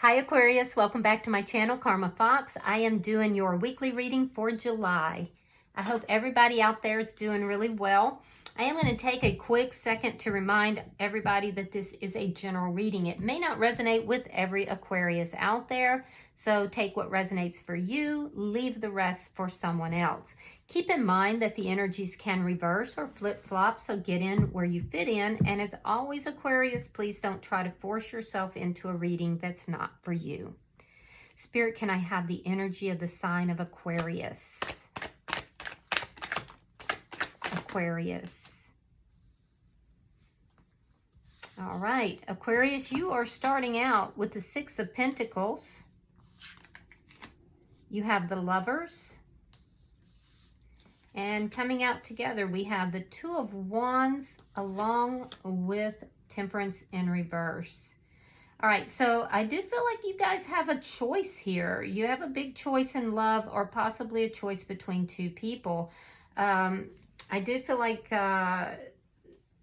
Hi Aquarius, welcome back to my channel, Karma Fox. I am doing your weekly reading for July. I hope everybody out there is doing really well. I am going to take a quick second to remind everybody that this is a general reading. It may not resonate with every Aquarius out there, so take what resonates for you, leave the rest for someone else. Keep in mind that the energies can reverse or flip-flop, so get in where you fit in. And as always, Aquarius, please don't try to force yourself into a reading that's not for you. Spirit, can I have the energy of the sign of Aquarius? Aquarius. All right, Aquarius, you are starting out with the Six of Pentacles. You have the Lovers. And coming out together, we have the Two of Wands along with Temperance in reverse. All right, so I do feel like you guys have a choice here. You have a big choice in love, or possibly a choice between two people. I do feel like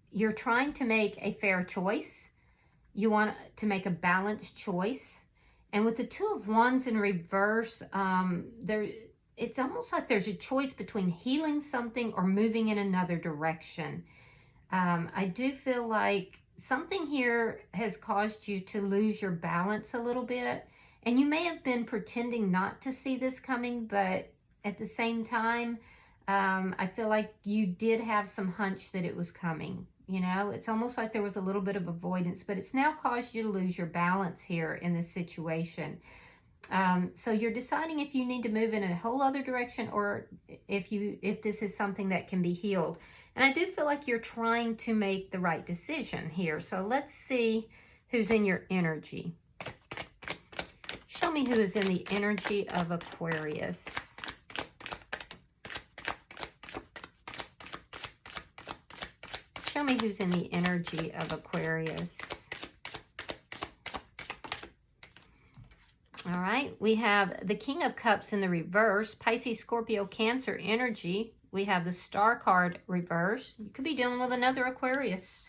you're trying to make a fair choice. You want to make a balanced choice. And with the Two of Wands in reverse, it's almost like there's a choice between healing something or moving in another direction. I do feel like something here has caused you to lose your balance a little bit. And you may have been pretending not to see this coming, but at the same time, I feel like you did have some hunch that it was coming. You know, it's almost like there was a little bit of avoidance, but it's now caused you to lose your balance here in this situation. So you're deciding if you need to move in a whole other direction, or if this is something that can be healed. And I do feel like you're trying to make the right decision here. So let's see who's in your energy. Show me who is in the energy of Aquarius. Show me who's in the energy of Aquarius. All right, we have the King of Cups in the reverse, Pisces, Scorpio, Cancer energy. We have the Star card reverse. You could be dealing with another Aquarius.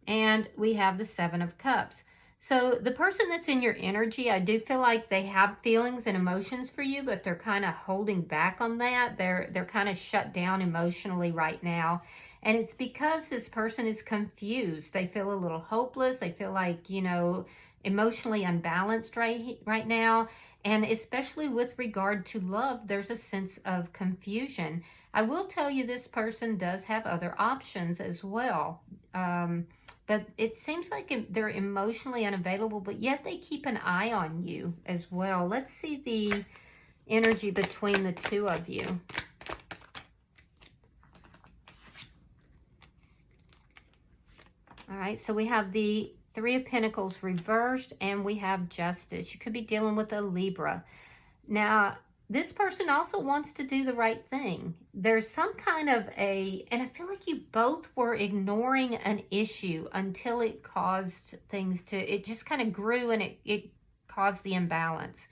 And we have the Seven of Cups. So the person that's in your energy, I do feel like they have feelings and emotions for you, but they're kind of holding back on that. They're kind of shut down emotionally right now. And it's because this person is confused. They feel a little hopeless. They feel like, you know, emotionally unbalanced right now. And especially with regard to love, there's a sense of confusion. I will tell you, this person does have other options as well. But it seems like they're emotionally unavailable, but yet they keep an eye on you as well. Let's see the energy between the two of you. All right, so we have the Three of Pentacles reversed, and we have Justice. You could be dealing with a Libra. Now, this person also wants to do the right thing. There's some kind of and I feel like you both were ignoring an issue until it caused things to, it just kind of grew and it caused the imbalance.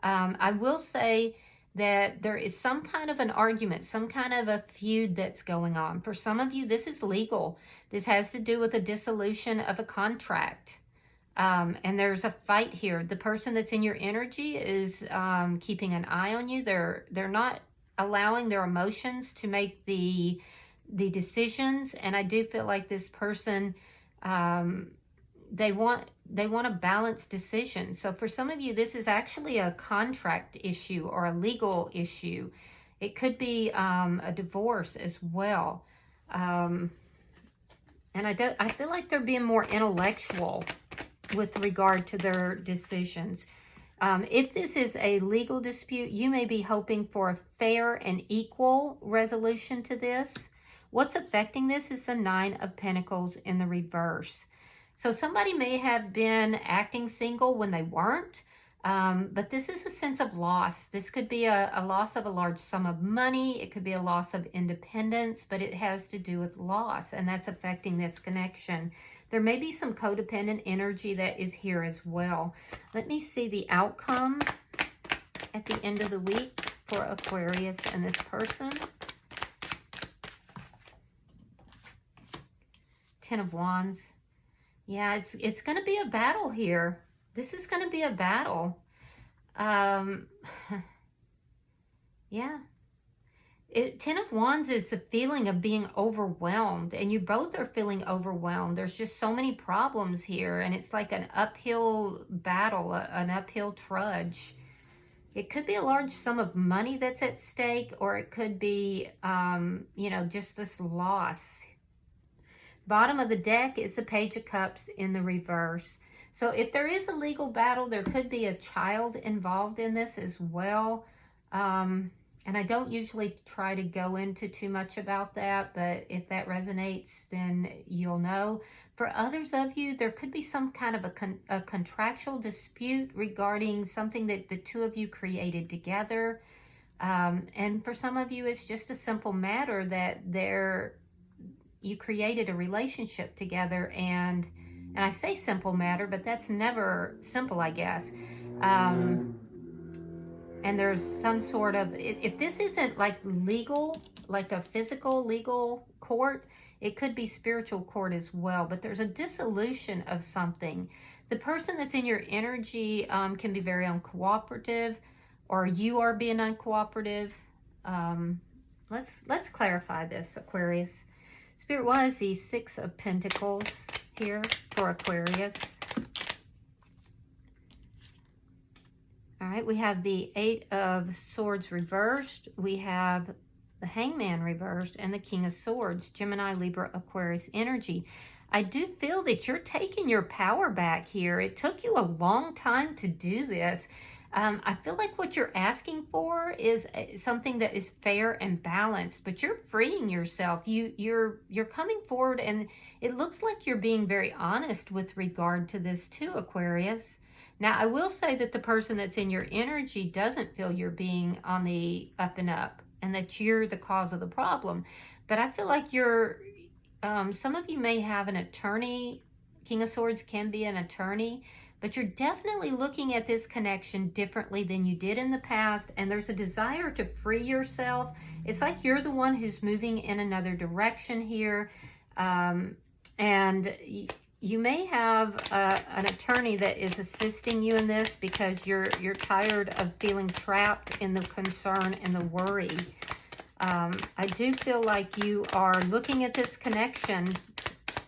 I will say that there is some kind of an argument, some kind of a feud that's going on. For some of you, this is legal. This has to do with a dissolution of a contract. And there's a fight here. The person that's in your energy is keeping an eye on you. They're not allowing their emotions to make the decisions. And I do feel like this person, they want a balanced decision. So for some of you, this is actually a contract issue or a legal issue. It could be a divorce as well. And I feel like they're being more intellectual with regard to their decisions. If this is a legal dispute, you may be hoping for a fair and equal resolution to this. What's affecting this is the Nine of Pentacles in the reverse. So somebody may have been acting single when they weren't, but this is a sense of loss. This could be a loss of a large sum of money. It could be a loss of independence, but it has to do with loss, and that's affecting this connection. There may be some codependent energy that is here as well. Let me see the outcome at the end of the week for Aquarius and this person. Ten of Wands. Yeah, it's going to be a battle here. This is going to be a battle. Yeah. 10 of Wands is the feeling of being overwhelmed, and you both are feeling overwhelmed. There's just so many problems here, and it's like an uphill battle, an uphill trudge. It could be a large sum of money that's at stake, or it could be, you know, just this loss. Bottom of the deck is the Page of Cups in the reverse. So if there is a legal battle, there could be a child involved in this as well. And I don't usually try to go into too much about that, but if that resonates, then you'll know. For others of you, there could be some kind of a contractual dispute regarding something that the two of you created together. And for some of you, it's just a simple matter that you created a relationship together, and I say simple matter, but that's never simple, I guess. And there's some sort of, if this isn't like legal, like a physical legal court, it could be spiritual court as well, but there's a dissolution of something. The person that's in your energy can be very uncooperative, or you are being uncooperative. Let's clarify this, Aquarius. Spirit, why is the Six of Pentacles here for Aquarius? All right, we have the Eight of Swords reversed. We have the Hangman reversed and the King of Swords, Gemini, Libra, Aquarius energy. I do feel that you're taking your power back here. It took you a long time to do this. I feel like what you're asking for is something that is fair and balanced, but you're freeing yourself. You're coming forward, and it looks like you're being very honest with regard to this too, Aquarius. Now, I will say that the person that's in your energy doesn't feel you're being on the up and up, and that you're the cause of the problem. But I feel like you're, some of you may have an attorney. King of Swords can be an attorney, but you're definitely looking at this connection differently than you did in the past, and there's a desire to free yourself. It's like you're the one who's moving in another direction here, and you may have an attorney that is assisting you in this because you're tired of feeling trapped in the concern and the worry. I do feel like you are looking at this connection,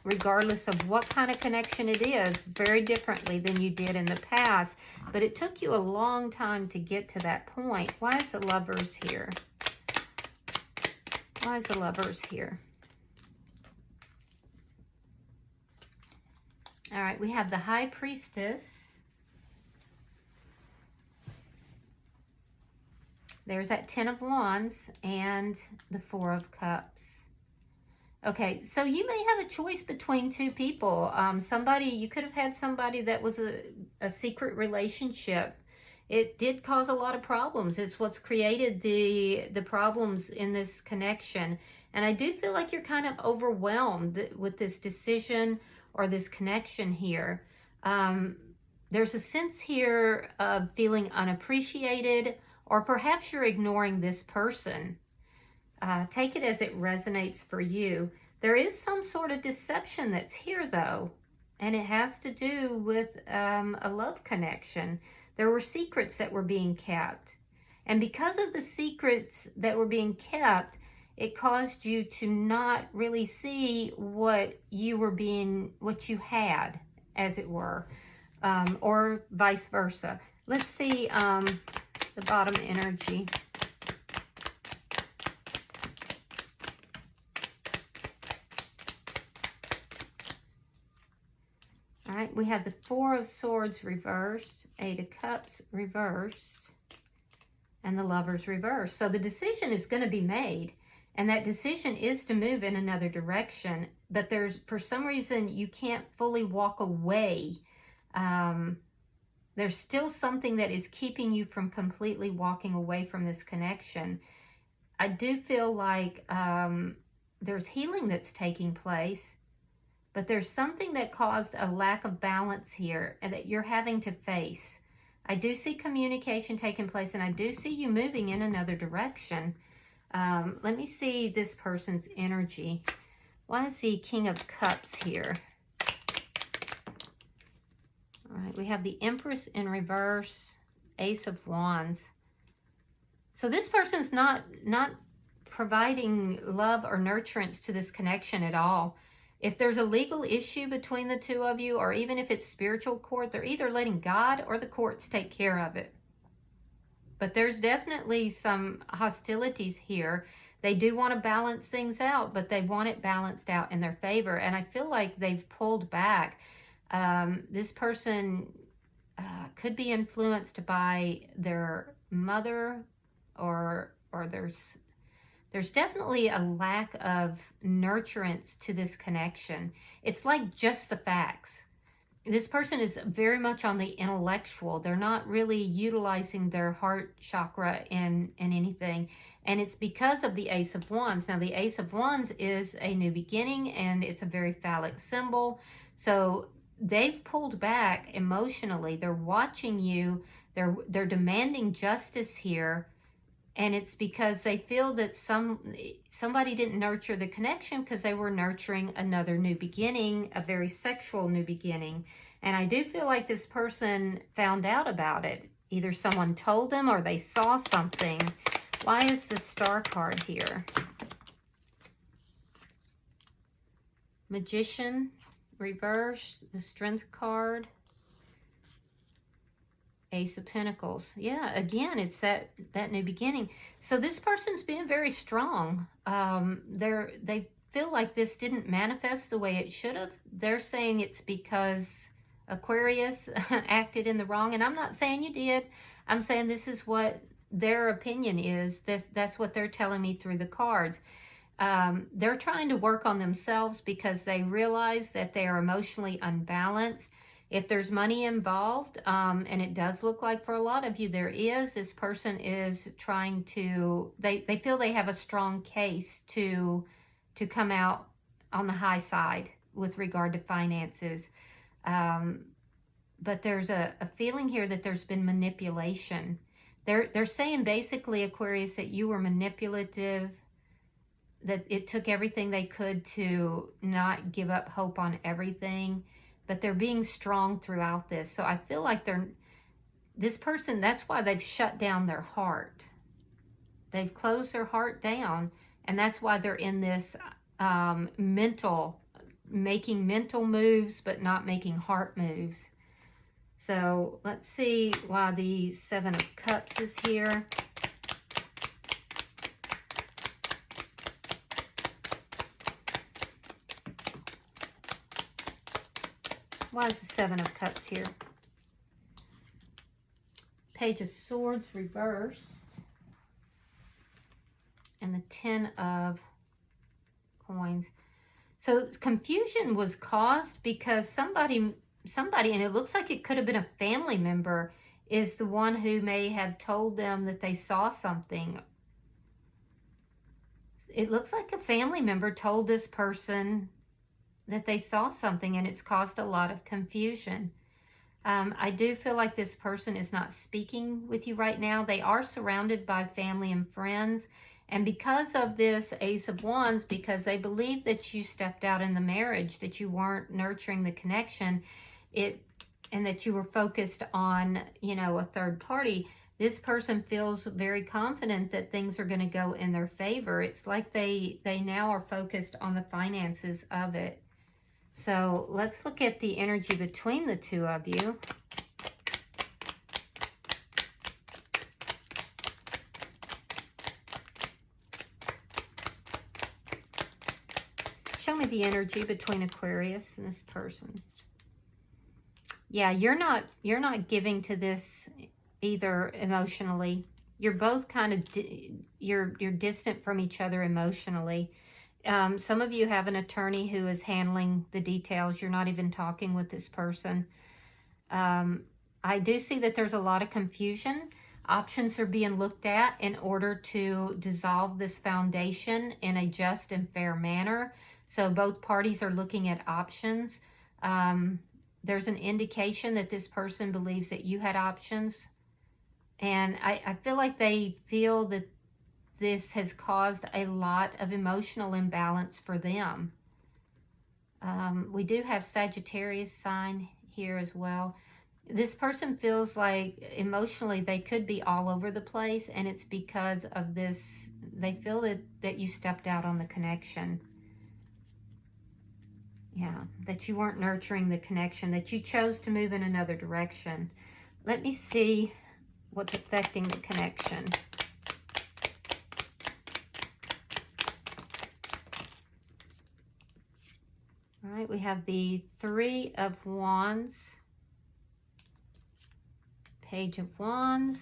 regardless of what kind of connection it is, very differently than you did in the past. But it took you a long time to get to that point. Why is the Lovers here? Why is the Lovers here? All right, we have the High Priestess. There's that 10 of Wands and the 4 of Cups. Okay, so you may have a choice between two people. You could have had somebody that was a secret relationship. It did cause a lot of problems. It's what's created the problems in this connection. And I do feel like you're kind of overwhelmed with this decision or this connection here. There's a sense here of feeling unappreciated, or perhaps you're ignoring this person. Take it as it resonates for you. There is some sort of deception that's here, though, and it has to do with a love connection. There were secrets that were being kept, and because of the secrets that were being kept, it caused you to not really see what you had, as it were, or vice versa. Let's see the bottom energy. All right, we have the 4 of Swords reversed, 8 of Cups reversed, and the Lovers reversed. So the decision is going to be made. And that decision is to move in another direction, but for some reason, you can't fully walk away. There's still something that is keeping you from completely walking away from this connection. I do feel like there's healing that's taking place, but there's something that caused a lack of balance here and that you're having to face. I do see communication taking place, and I do see you moving in another direction. Let me see this person's energy. Why is the King of Cups here? All right, we have the Empress in reverse, Ace of Wands. So this person's not providing love or nurturance to this connection at all. If there's a legal issue between the two of you, or even if it's spiritual court, they're either letting God or the courts take care of it. But there's definitely some hostilities here. They do want to balance things out, but they want it balanced out in their favor. And I feel like they've pulled back. This person could be influenced by their mother, or there's definitely a lack of nurturance to this connection. It's like just the facts. This person is very much on the intellectual. They're not really utilizing their heart chakra in anything. And it's because of the Ace of Wands. Now, the Ace of Wands is a new beginning, and it's a very phallic symbol. So they've pulled back emotionally. They're watching you. They're demanding justice here. And it's because they feel that somebody didn't nurture the connection because they were nurturing another new beginning, a very sexual new beginning. And I do feel like this person found out about it. Either someone told them or they saw something. Why is the Star card here? Magician, reverse, the Strength card. Ace of Pentacles. Yeah, again, it's that new beginning. So this person's being very strong. They feel like this didn't manifest the way it should have. They're saying it's because Aquarius acted in the wrong. And I'm not saying you did. I'm saying this is what their opinion is. That's what they're telling me through the cards. They're trying to work on themselves because they realize that they are emotionally unbalanced. If there's money involved, and it does look like for a lot of you there is, this person is trying to, they feel they have a strong case to come out on the high side with regard to finances. But there's a feeling here that there's been manipulation. They're saying basically, Aquarius, that you were manipulative, that it took everything they could to not give up hope on everything. But they're being strong throughout this. So I feel like this person, that's why they've shut down their heart. They've closed their heart down. And that's why they're in this making mental moves, but not making heart moves. So let's see why the Seven of Cups is here. Why is the Seven of Cups here? Page of Swords reversed. And the Ten of Coins. So confusion was caused because somebody, and it looks like it could have been a family member, is the one who may have told them that they saw something. It looks like a family member told this person that they saw something, and it's caused a lot of confusion. I do feel like this person is not speaking with you right now. They are surrounded by family and friends. And because of this Ace of Wands, because they believe that you stepped out in the marriage, that you weren't nurturing the connection, and that you were focused on, a third party, this person feels very confident that things are going to go in their favor. It's like they now are focused on the finances of it. So let's look at the energy between the two of you. Show me the energy between Aquarius and this person. Yeah, you're not giving to this either emotionally. You're both kind of you're distant from each other emotionally. Some of you have an attorney who is handling the details. You're not even talking with this person. I do see that there's a lot of confusion. Options are being looked at in order to dissolve this foundation in a just and fair manner. So both parties are looking at options. There's an indication that this person believes that you had options. And I feel like they feel that this has caused a lot of emotional imbalance for them. We do have Sagittarius sign here as well. This person feels like emotionally they could be all over the place, and it's because of this. They feel that you stepped out on the connection. Yeah, that you weren't nurturing the connection, that you chose to move in another direction. Let me see what's affecting the connection. All right, we have the Three of Wands, Page of Wands,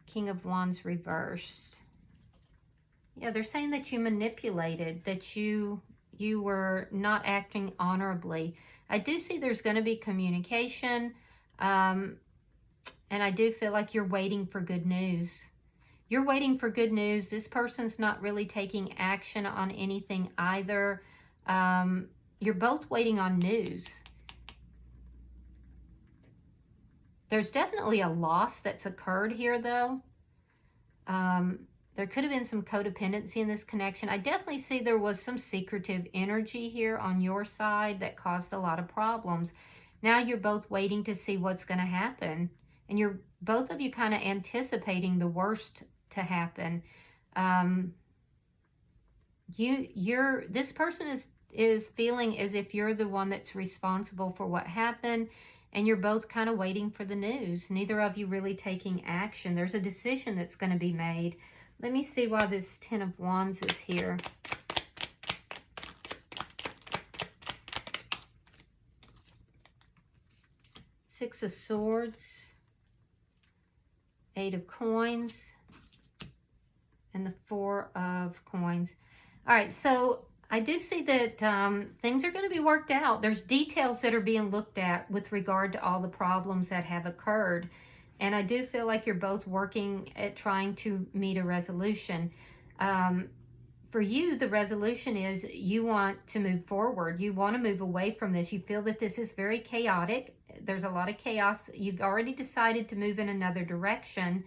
King of Wands reversed. Yeah, they're saying that you manipulated, that you were not acting honorably. I do see there's going to be communication, and I do feel like you're waiting for good news. You're waiting for good news. This person's not really taking action on anything either. You're both waiting on news. There's definitely a loss that's occurred here, though. There could have been some codependency in this connection. I definitely see there was some secretive energy here on your side that caused a lot of problems. Now you're both waiting to see what's going to happen. And you're both of you kind of anticipating the worst to happen. This person is feeling as if you're the one that's responsible for what happened, and you're both kind of waiting for the news. Neither of you really taking action. There's a decision that's going to be made. Let me see why this Ten of Wands is here. Six of Swords, Eight of Coins, and the Four of Coins. All right, so I do see that things are going to be worked out. There's details that are being looked at with regard to all the problems that have occurred. And I do feel like you're both working at trying to meet a resolution. For you, the resolution is you want to move forward. You want to move away from this. You feel that this is very chaotic. There's a lot of chaos. You've already decided to move in another direction.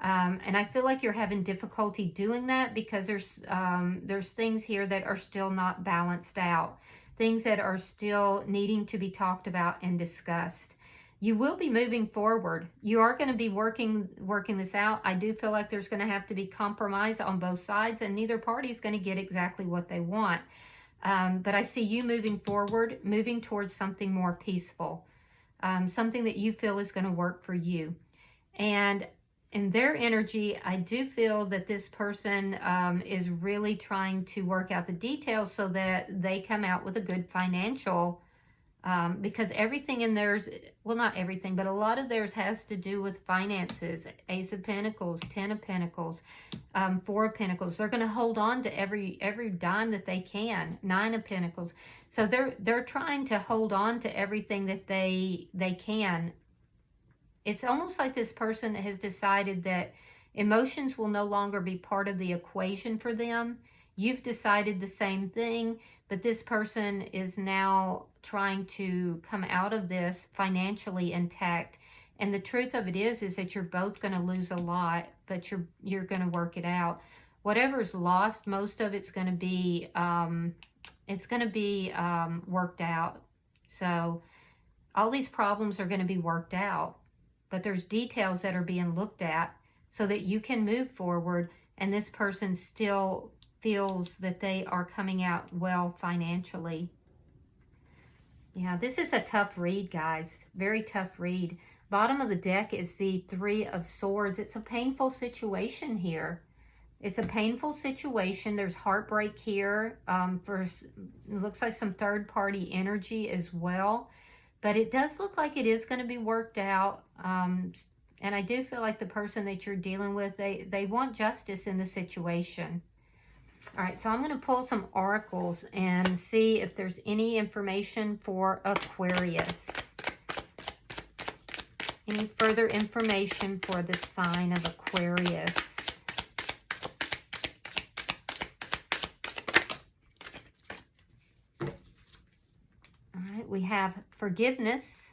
And I feel like you're having difficulty doing that because there's things here that are still not balanced out. Things that are still needing to be talked about and discussed. You will be moving forward. You are going to be working this out. I do feel like there's going to have to be compromise on both sides, and neither party is going to get exactly what they want. But I see you moving forward, moving towards something more peaceful, something that you feel is going to work for you. And in their energy, I do feel that this person is really trying to work out the details so that they come out with a good financial, because everything in theirs, well, not everything, but a lot of theirs has to do with finances. Ace of Pentacles, Ten of Pentacles, Four of Pentacles. They're going to hold on to every dime that they can. Nine of Pentacles. So they're trying to hold on to everything that they can. It's almost like this person has decided that emotions will no longer be part of the equation for them. You've decided the same thing, but this person is now trying to come out of this financially intact. And the truth of it is that you're both going to lose a lot, but you're going to work it out. Whatever's lost, most of it's going to be worked out. So all these problems are going to be worked out, but there's details that are being looked at so that you can move forward, and this person still feels that they are coming out well financially. Yeah, this is a tough read, guys. Very tough read. Bottom of the deck is the Three of Swords. It's a painful situation here. It's a painful situation. There's heartbreak here. It looks like some third-party energy as well. But it does look like it is going to be worked out. And I do feel like the person that you're dealing with, they want justice in the situation. All right, so I'm going to pull some oracles and see if there's any information for Aquarius. Any further information for the sign of Aquarius? All right, we have forgiveness.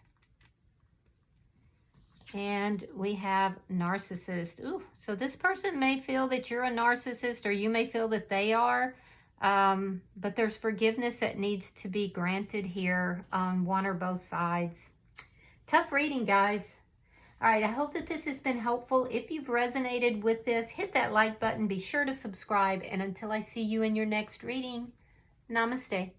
And we have narcissist. Ooh, so this person may feel that you're a narcissist, or you may feel that they are. But there's forgiveness that needs to be granted here on one or both sides. Tough reading, guys. All right, I hope that this has been helpful. If you've resonated with this, hit that like button. Be sure to subscribe. And until I see you in your next reading, namaste.